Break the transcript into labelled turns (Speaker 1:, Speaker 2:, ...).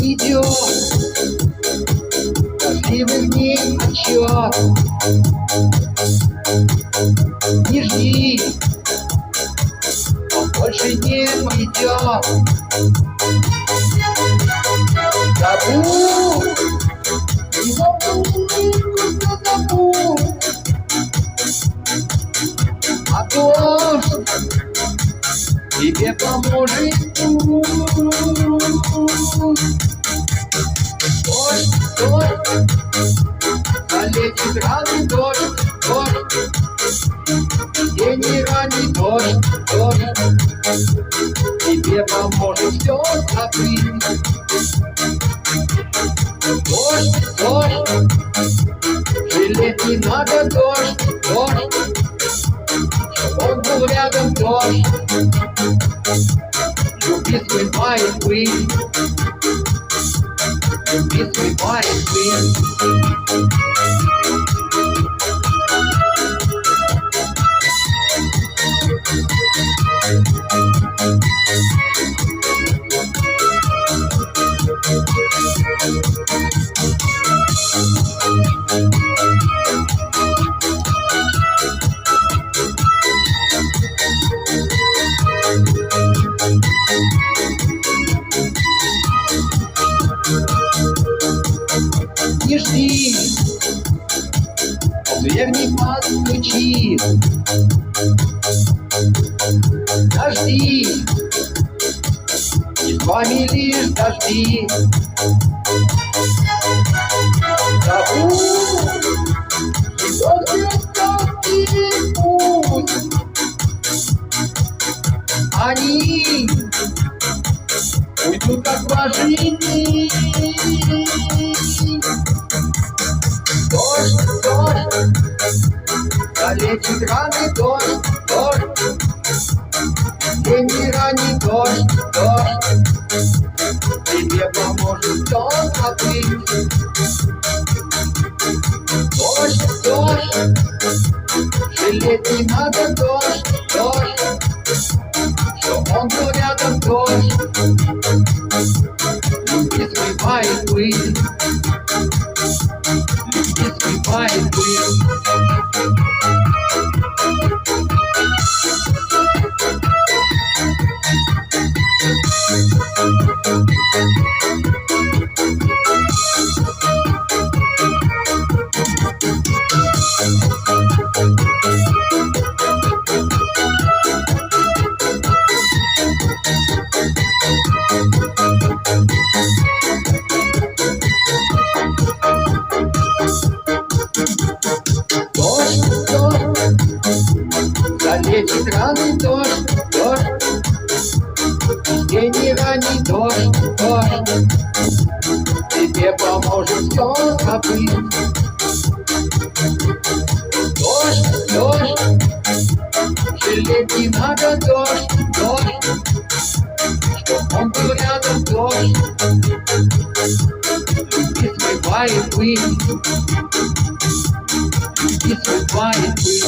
Speaker 1: Идет дождливых дней отчет. Не жди, он больше не придет. Забудь, не забудь, никуда забудь. А дождь тебе поможет. Дождь, дождь, залетит ранний дождь, дождь, день и ранний дождь, дождь, тебе поможет все забыть. Дождь, дождь, жалеть не надо, дождь, дождь, чтоб он был рядом, дождь. Люби свой маленький, люби свой маленький. Не жди, дверь не постучит. Дожди, и с вами лишь дожди. Забудь, что ты путь. Они уйдут как вожжи. Дождь, дождь, залетит ранний дождь, дождь, день и ранний дождь, дождь, тебе поможет все забыть. Дождь, дождь, жалеть не надо, дождь, дождь, чтоб он был рядом, дождь. Люби свой маленький, люби свой маленький. Залетит ранний дождь, дождь, день и ранний дождь, дождь, тебе поможет все забыть. Дождь, дождь, жалеть не надо, дождь, дождь, чтоб он был рядом, дождь. Люби свой маленький, люби свой маленький.